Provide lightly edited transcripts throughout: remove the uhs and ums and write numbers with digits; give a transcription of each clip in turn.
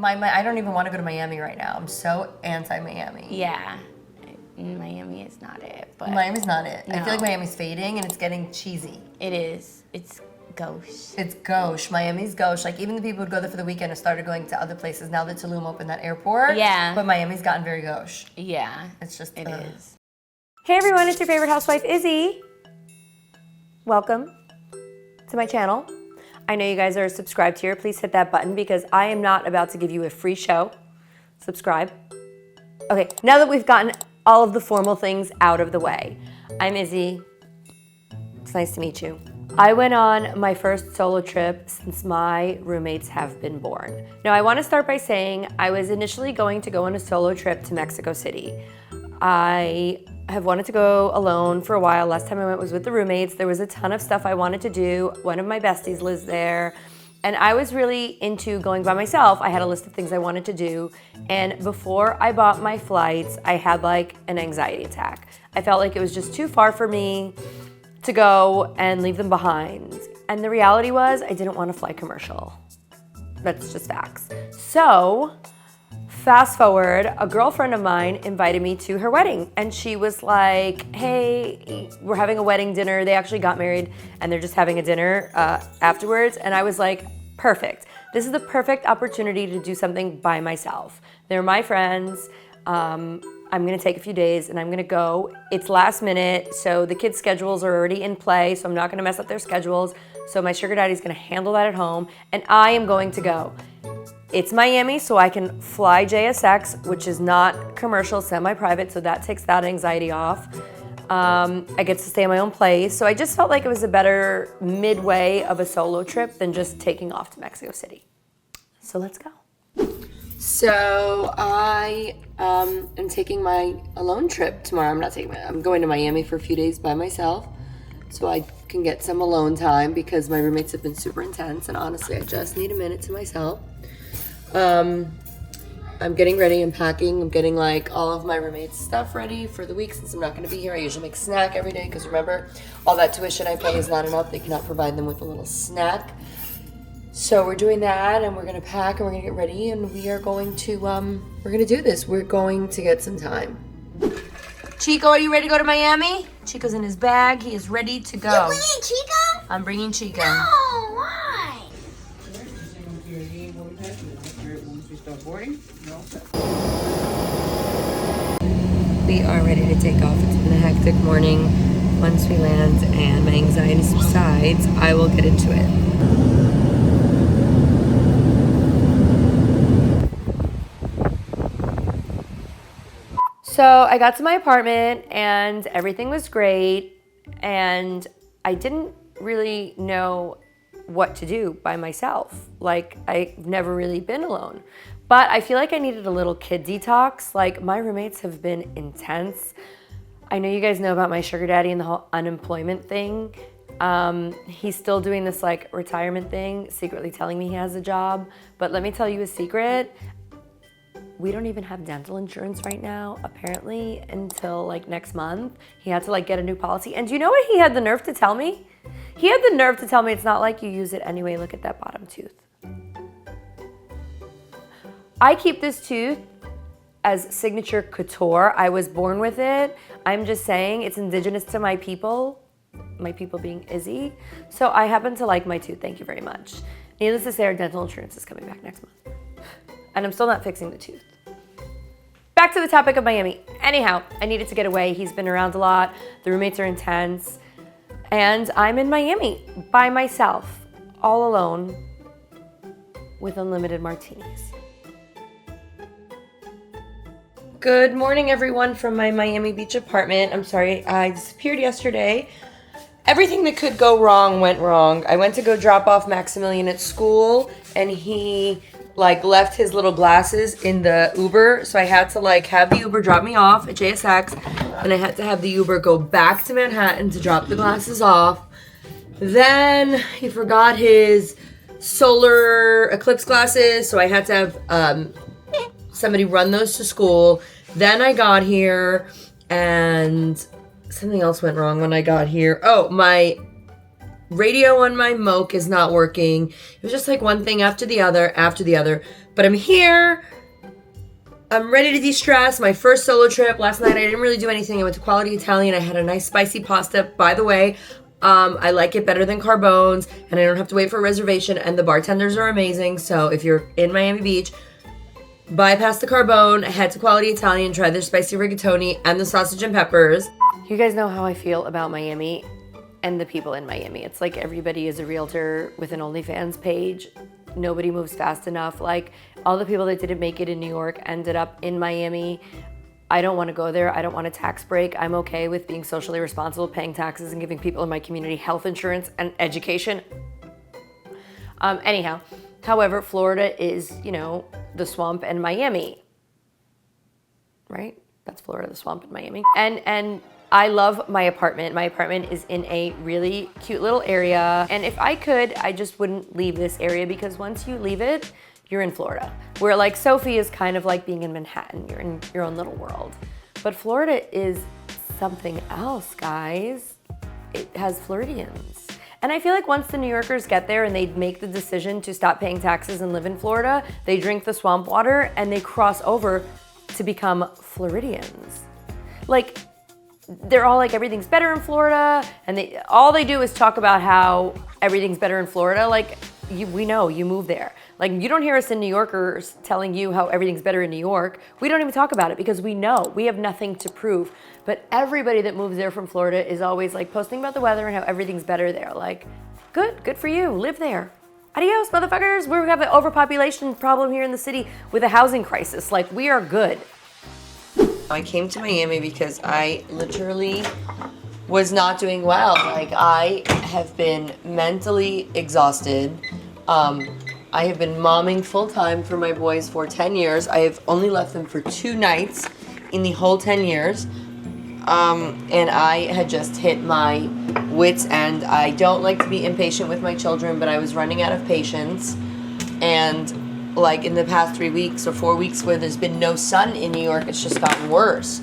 I don't even want to go to Miami right now. I'm so anti-Miami. Yeah. Miami is not it. But Miami's not it. No. I feel like Miami's fading and it's getting cheesy. It is. It's gauche. It's gauche. Miami's gauche. Like even the people who go there for the weekend have started going to other places now that Tulum opened that airport. Yeah. But Miami's gotten very gauche. Yeah. It's just It is. Hey everyone, it's your favorite housewife, Izzy. Welcome to my channel. I know you guys are subscribed here. Please hit that button because I am not about to give you a free show. Subscribe. Okay, now that we've gotten all of the formal things out of the way, I'm Izzy. It's nice to meet you. I went on my first solo trip since my roommates have been born. Now I want to start by saying I was initially going to go on a solo trip to Mexico City. I have wanted to go alone for a while. Last time I went was with the roommates. There was a ton of stuff I wanted to do. One of my besties lives there. And I was really into going by myself. I had a list of things I wanted to do. And before I bought my flights, I had like an anxiety attack. I felt like it was just too far for me to go and leave them behind. And the reality was I didn't want to fly commercial. That's just facts. So fast forward, a girlfriend of mine invited me to her wedding. And she was like, hey, we're having a wedding dinner. They actually got married and they're just having a dinner afterwards. And I was like, perfect. This is the perfect opportunity to do something by myself. They're my friends. I'm gonna take a few days and I'm gonna go. It's last minute, so the kids' schedules are already in play, so I'm not gonna mess up their schedules. So my sugar daddy's gonna handle that at home, and I am going to go. It's Miami, so I can fly JSX, which is not commercial, semi-private, so that takes that anxiety off. I get to stay in my own place, so I just felt like it was a better midway of a solo trip than just taking off to Mexico City. So let's go. So I am taking my alone trip tomorrow. I'm going to Miami for a few days by myself so I can get some alone time because my roommates have been super intense and honestly I just need a minute to myself. I'm getting ready, I'm packing, I'm getting like all of my roommates' stuff ready for the week since I'm not going to be here. I usually make a snack every day because remember, all that tuition I pay is not enough. They cannot provide them with a little snack. So we're doing that and we're going to pack and we're going to get ready and we are going to, we're going to do this. We're going to get some time. Chico, are you ready to go to Miami? Chico's in his bag. He is ready to go. You're bringing Chico? I'm bringing Chico. No, why? We are ready to take off. It's been a hectic morning. Once we land and my anxiety subsides, I will get into it. So I got to my apartment and everything was great and I didn't really know what to do by myself. Like I've never really been alone. But I feel like I needed a little kid detox. Like my roommates have been intense. I know you guys know about my sugar daddy and the whole unemployment thing. He's still doing this like retirement thing, secretly telling me he has a job. But let me tell you a secret. We don't even have dental insurance right now, apparently, until like next month. He had to like get a new policy. And do you know what he had the nerve to tell me? He had the nerve to tell me it's not like you use it anyway. Look at that bottom tooth. I keep this tooth as signature couture. I was born with it. I'm just saying it's indigenous to my people being Izzy. So I happen to like my tooth, thank you very much. Needless to say, our dental insurance is coming back next month. And I'm still not fixing the tooth. Back to the topic of Miami. Anyhow, I needed to get away. He's been around a lot. The roommates are intense. And I'm in Miami by myself, all alone, with unlimited martinis. Good morning, everyone, from my Miami Beach apartment. I'm sorry, I disappeared yesterday. Everything that could go wrong went wrong. I went to go drop off Maximilian at school, and he like left his little glasses in the Uber, so I had to like have the Uber drop me off at JSX, and I had to have the Uber go back to Manhattan to drop the glasses off. Then he forgot his solar eclipse glasses, so I had to have somebody run those to school. Then I got here, and something else went wrong when I got here. Oh, my radio on my Moke is not working. It was just like one thing after the other. But I'm here. I'm ready to de-stress. My first solo trip. Last night I didn't really do anything. I went to Quality Italian. I had a nice spicy pasta. By the way, I like it better than Carbone's, and I don't have to wait for a reservation, and the bartenders are amazing. So if you're in Miami Beach, bypass the Carbone, head to Quality Italian, try their spicy rigatoni and the sausage and peppers. You guys know how I feel about Miami and the people in Miami. It's like everybody is a realtor with an OnlyFans page. Nobody moves fast enough. Like, all the people that didn't make it in New York ended up in Miami. I don't want to go there. I don't want a tax break. I'm okay with being socially responsible, paying taxes, and giving people in my community health insurance and education. Anyhow, however, Florida is, you know, the swamp and Miami, right? That's Florida, the swamp and Miami. And I love my apartment. My apartment is in a really cute little area. And if I could, I just wouldn't leave this area, because once you leave it, you're in Florida. Where like Sophie is kind of like being in Manhattan. You're in your own little world. But Florida is something else, guys. It has Floridians. And I feel like once the New Yorkers get there and they make the decision to stop paying taxes and live in Florida, they drink the swamp water and they cross over to become Floridians. Like, they're all like, everything's better in Florida, and all they do is talk about how everything's better in Florida. Like, we know you move there. Like, you don't hear us in New Yorkers telling you how everything's better in New York. We don't even talk about it because we know we have nothing to prove. But everybody that moves there from Florida is always like posting about the weather and how everything's better there. Like, good for you, live there. Adios, motherfuckers. We have an overpopulation problem here in the city with a housing crisis. Like, we are good. I came to Miami because I literally was not doing well. Like, I have been mentally exhausted. I have been momming full time for my boys for 10 years. I have only left them for 2 nights in the whole 10 years. And I had just hit my wit's end. I don't like to be impatient with my children, but I was running out of patience. And like in the past 3 weeks or 4 weeks where there's been no sun in New York, it's just gotten worse.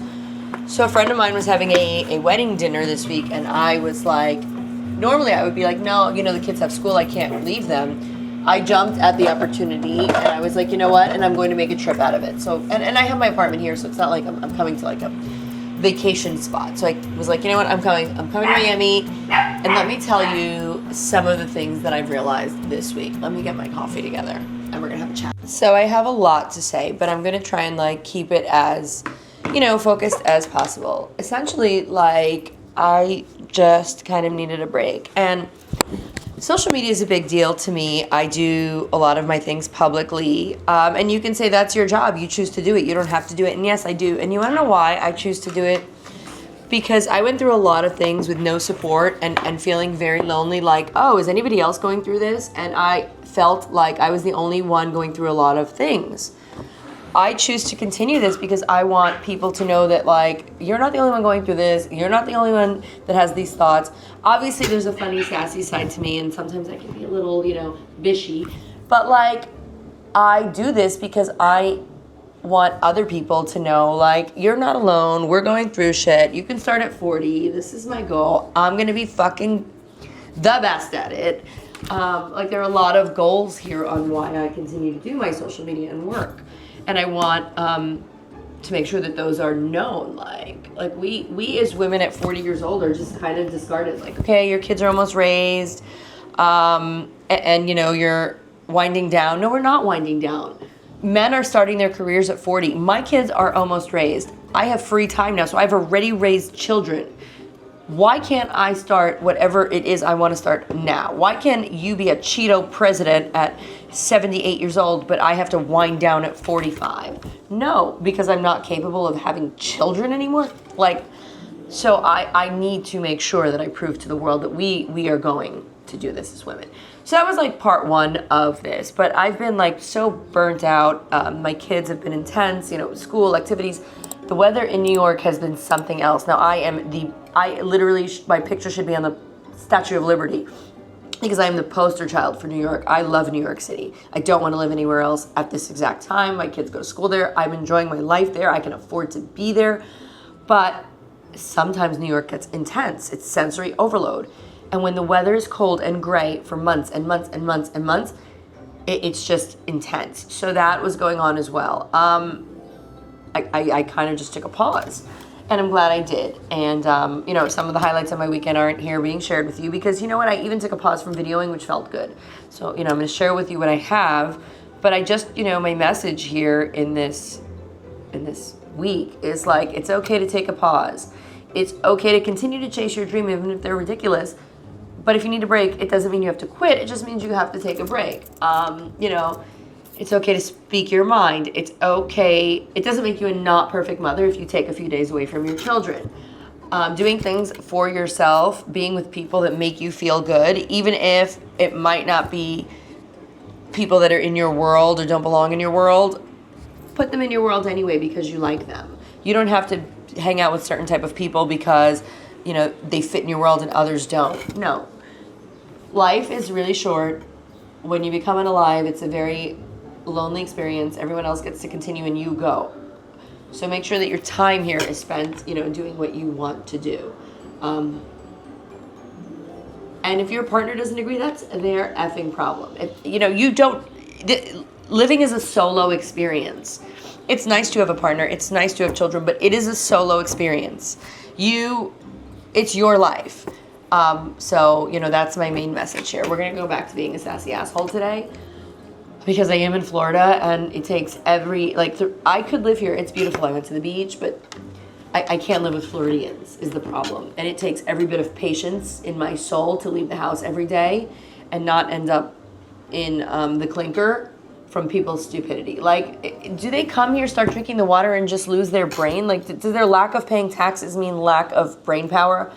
So a friend of mine was having a wedding dinner this week, and I was like, normally I would be like, no, you know, the kids have school, I can't leave them. I jumped at the opportunity, and I was like, you know what, and I'm going to make a trip out of it. So, and I have my apartment here, so it's not like I'm coming to like a vacation spot. So I was like, you know what, I'm coming to Miami, and let me tell you some of the things that I've realized this week. Let me get my coffee together, and we're gonna have a chat. So I have a lot to say, but I'm gonna try and like keep it as, you know, focused as possible. Essentially, like, I just kind of needed a break. And social media is a big deal to me. I do a lot of my things publicly. And you can say that's your job. You choose to do it. You don't have to do it. And yes, I do. And you want to know why I choose to do it? Because I went through a lot of things with no support and feeling very lonely. Like, oh, is anybody else going through this? And I felt like I was the only one going through a lot of things. I choose to continue this because I want people to know that, like, you're not the only one going through this. You're not the only one that has these thoughts. Obviously, there's a funny, sassy side to me, and sometimes I can be a little, you know, bishy. But, like, I do this because I want other people to know, like, you're not alone. We're going through shit. You can start at 40. This is my goal. I'm going to be fucking the best at it. Like, there are a lot of goals here on why I continue to do my social media and work. And I want to make sure that those are known. Like we as women at 40 years old are just kind of discarded. Like, okay, your kids are almost raised, and you know, you're winding down. No, we're not winding down. Men are starting their careers at 40. My kids are almost raised. I have free time now, so I've already raised children. Why can't I start whatever it is I want to start now? Why can you be a Cheeto president at 78 years old, but I have to wind down at 45? No, because I'm not capable of having children anymore. Like, so I need to make sure that I prove to the world that we are going to do this as women. So that was like part one of this, but I've been like so burnt out. My kids have been intense, you know, school activities. The weather in New York has been something else. Now I literally, my picture should be on the Statue of Liberty because I am the poster child for New York. I love New York City. I don't want to live anywhere else at this exact time. My kids go to school there. I'm enjoying my life there. I can afford to be there. But sometimes New York gets intense. It's sensory overload. And when the weather is cold and gray for months and months and months and months, it's just intense. So that was going on as well. I kind of just took a pause, and I'm glad I did. And you know, some of the highlights of my weekend aren't here being shared with you because you know what? I even took a pause from videoing, which felt good. So you know, I'm going to share with you what I have. But I just, you know, my message here in this week is like, it's okay to take a pause. It's okay to continue to chase your dream even if they're ridiculous. But if you need a break, it doesn't mean you have to quit. It just means you have to take a break. You know, it's okay to speak your mind. It's okay. It doesn't make you a not perfect mother if you take a few days away from your children. Doing things for yourself, being with people that make you feel good, even if it might not be people that are in your world or don't belong in your world, put them in your world anyway because you like them. You don't have to hang out with certain type of people because, you know, they fit in your world and others don't. No. Life is really short. When you become unalive, it's a very lonely experience. Everyone else gets to continue and you go. So make sure that your time here is spent, you know, doing what you want to do. And if your partner doesn't agree, that's their effing problem. If, you know, you don't... Living is a solo experience. It's nice to have a partner. It's nice to have children, but it is a solo experience. It's your life. So, you know, that's my main message here. We're going to go back to being a sassy asshole today because I am in Florida and it takes I could live here. It's beautiful. I went to the beach, but I can't live with Floridians is the problem. And it takes every bit of patience in my soul to leave the house every day and not end up in the clinker from people's stupidity. Like, do they come here, start drinking the water and just lose their brain? Like, does their lack of paying taxes mean lack of brain power?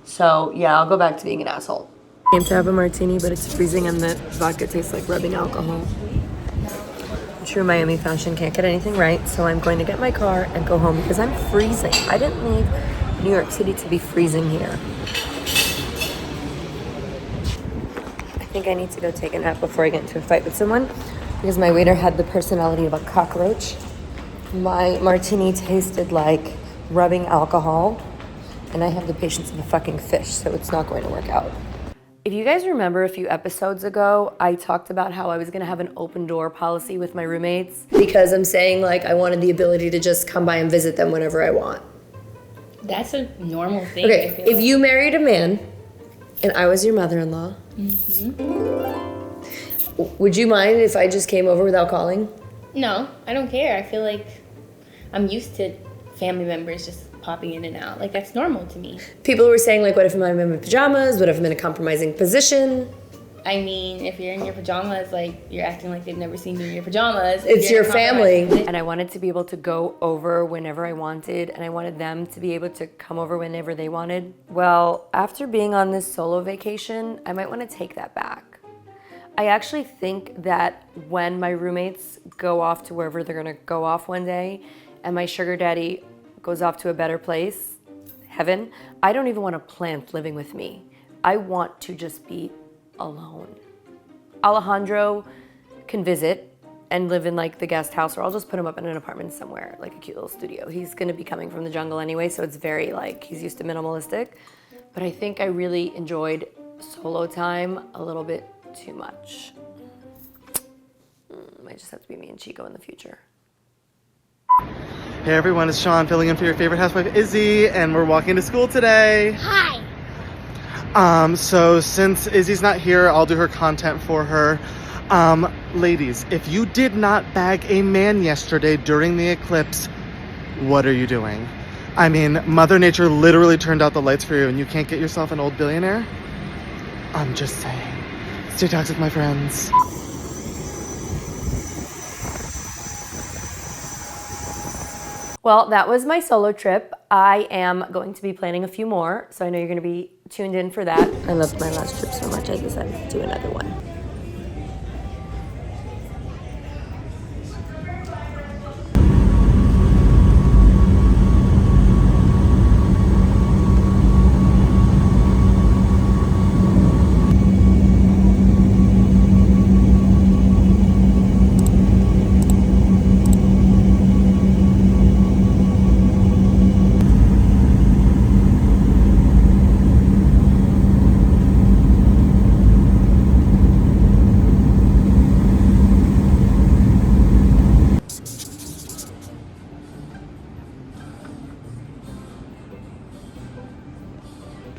So, yeah, I'll go back to being an asshole. Came to have a martini, but it's freezing and the vodka tastes like rubbing alcohol. True Miami fashion, can't get anything right, so I'm going to get my car and go home because I'm freezing. I didn't leave New York City to be freezing here. I think I need to go take a nap before I get into a fight with someone because my waiter had the personality of a cockroach. My martini tasted like rubbing alcohol, and I have the patience of a fucking fish, so it's not going to work out. If you guys remember a few episodes ago, I talked about how I was gonna have an open door policy with my roommates because I'm saying like I wanted the ability to just come by and visit them whenever I want. That's a normal thing. Okay, if you married a man and I was your mother-in-law, would you mind if I just came over without calling? No, I don't care. I feel like I'm used to family members just popping in and out. Like, that's normal to me. People were saying, like, what if I'm in my pajamas? What if I'm in a compromising position? I mean, if you're in your pajamas, like, you're acting like they've never seen you in your pajamas. It's your family. And I wanted to be able to go over whenever I wanted, and I wanted them to be able to come over whenever they wanted. Well, after being on this solo vacation, I might want to take that back. I actually think that when my roommates go off to wherever they're going to go off one day, and my sugar daddy goes off to a better place, heaven, I don't even want a plant living with me. I want to just be alone. Alejandro can visit and live in like the guest house, or I'll just put him up in an apartment somewhere, like a cute little studio. He's gonna be coming from the jungle anyway, so it's very like, he's used to minimalistic. But I think I really enjoyed solo time a little bit too much. Might just have to be me and Chico in the future. Hey everyone, it's Sean filling in for your favorite housewife, Izzy, and we're walking to school today. Hi. So since Izzy's not here, I'll do her content for her. Ladies, if you did not bag a man yesterday during the eclipse, what are you doing? I mean, Mother Nature literally turned out the lights for you and you can't get yourself an old billionaire? I'm just saying. Stay toxic, my friends. Well, that was my solo trip. I am going to be planning a few more, so I know you're going to be tuned in for that. I loved my last trip so much, I decided to do another one.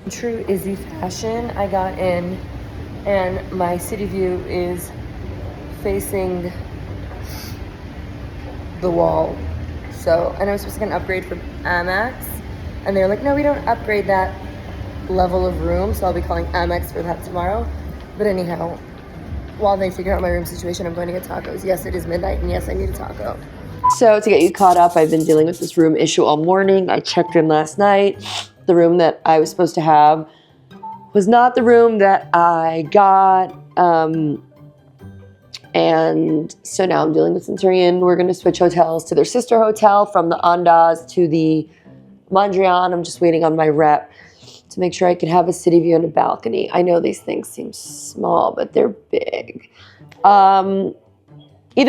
True Izzy fashion, I got in and my city view is facing the wall. So, and I was supposed to get an upgrade for Amex, and they're like, no, we don't upgrade that level of room, so I'll be calling Amex for that tomorrow. But anyhow, while they figure out my room situation, I'm going to get tacos. Yes, it is midnight, and yes, I need a taco. So to get you caught up, I've been dealing with this room issue all morning. I checked in last night. The room that I was supposed to have was not the room that I got. And so now I'm dealing with Centurion. We're going to switch hotels to their sister hotel from the Andaz to the Mondrian. I'm just waiting on my rep to make sure I can have a city view and a balcony. I know these things seem small, but they're big. Either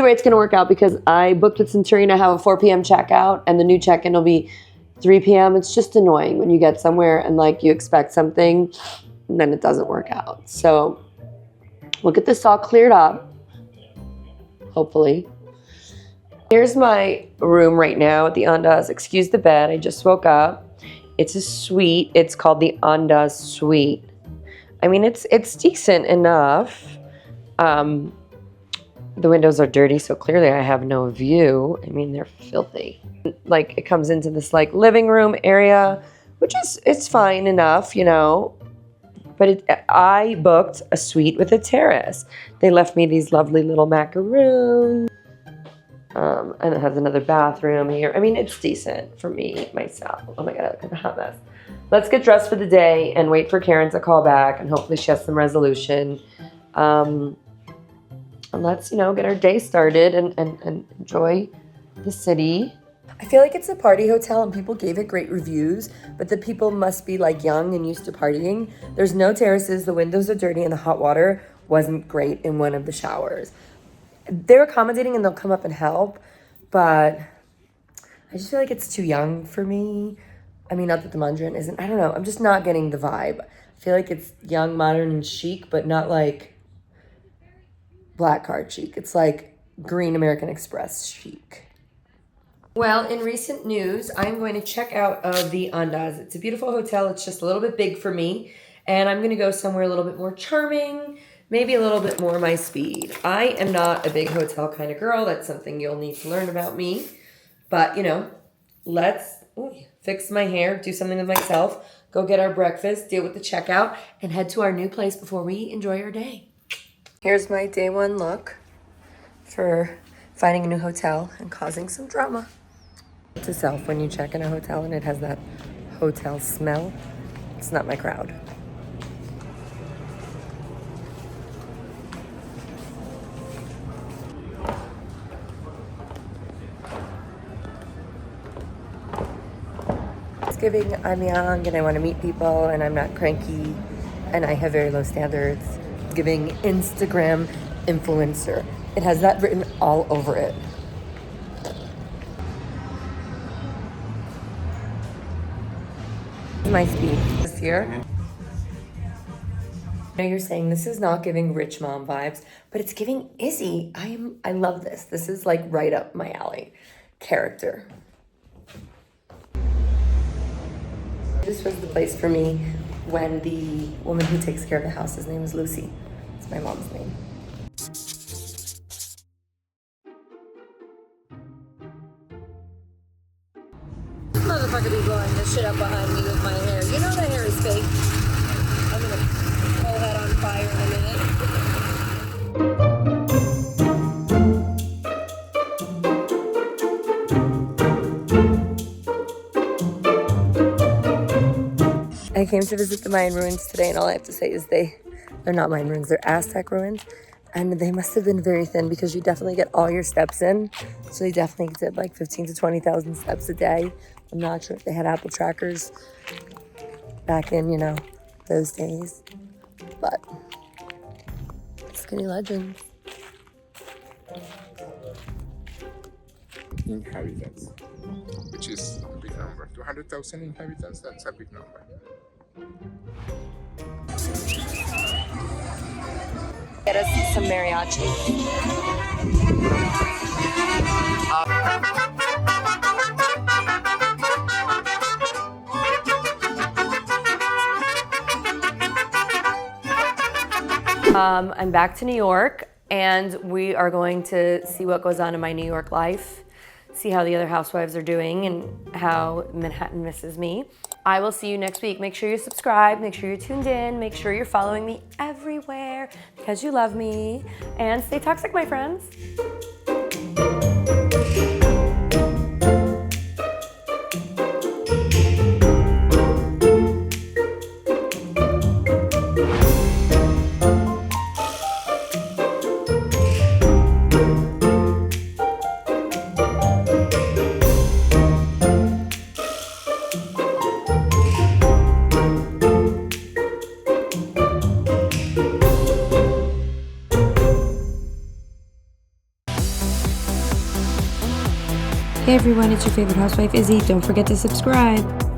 way, it's going to work out because I booked with Centurion. I have a 4 p.m. checkout, and the new check-in will be 3 p.m. It's just annoying when you get somewhere and like you expect something and then it doesn't work out. So we'll get this all cleared up, hopefully. Here's my room right now at the Andaz. Excuse the bed, I just woke up. It's a suite. It's called the Andaz Suite. I mean, it's decent enough. The windows are dirty, so clearly I have no view. I mean, they're filthy. Like, it comes into this, like, living room area, which is, it's fine enough, you know. But I booked a suite with a terrace. They left me these lovely little macaroons. And it has another bathroom here. I mean, it's decent for me, myself. Oh my God, look at the hot mess. Let's get dressed for the day and wait for Karen to call back, and hopefully she has some resolution. And let's, you know, get our day started and enjoy the city. I feel like it's a party hotel and people gave it great reviews, but the people must be like young and used to partying. There's no terraces, the windows are dirty, and the hot water wasn't great in one of the showers. They're accommodating and they'll come up and help, but I just feel like it's too young for me. I mean, not that the Mondrian isn't, I don't know. I'm just not getting the vibe. I feel like it's young, modern, and chic, but not like Black Card chic. It's like green American Express chic. Well, in recent news, I'm going to check out of the Andaz. It's a beautiful hotel. It's just a little bit big for me, and I'm going to go somewhere a little bit more charming, maybe a little bit more my speed. I am not a big hotel kind of girl. That's something you'll need to learn about me. But, you know, let's fix my hair, do something with myself, go get our breakfast, deal with the checkout, and head to our new place before we enjoy our day. Here's my day one look for finding a new hotel and causing some drama. To self, when you check in a hotel and it has that hotel smell, it's not my crowd. It's giving I'm young and I want to meet people and I'm not cranky and I have very low standards. It's giving Instagram influencer. It has that written all over it. My speed this year. I know you're saying this is not giving rich mom vibes, but it's giving Izzy. I love this. This is like right up my alley. Character. This was the place for me when the woman who takes care of the house, his name is Lucy. It's my mom's name. Motherfucker be blowing this shit up behind me with my hair. You know that hair is fake. I'm gonna pull that on fire in a minute. I came to visit the Mayan ruins today, and all I have to say is they're not Mayan ruins, they're Aztec ruins. And they must have been very thin because you definitely get all your steps in. So they definitely did like 15 to 20,000 steps a day. I'm not sure if they had Apple trackers back in, you know, those days. But skinny legends. Inhabitants, which is a big number. 200,000 inhabitants, that's a big number. Get us some mariachi. I'm back to New York, and we are going to see what goes on in my New York life, see how the other housewives are doing, and how Manhattan misses me. I will see you next week. Make sure you're subscribed, make sure you're tuned in, make sure you're following me everywhere because you love me, and stay toxic, my friends. Hey everyone, it's your favorite housewife, Izzy. Don't forget to subscribe.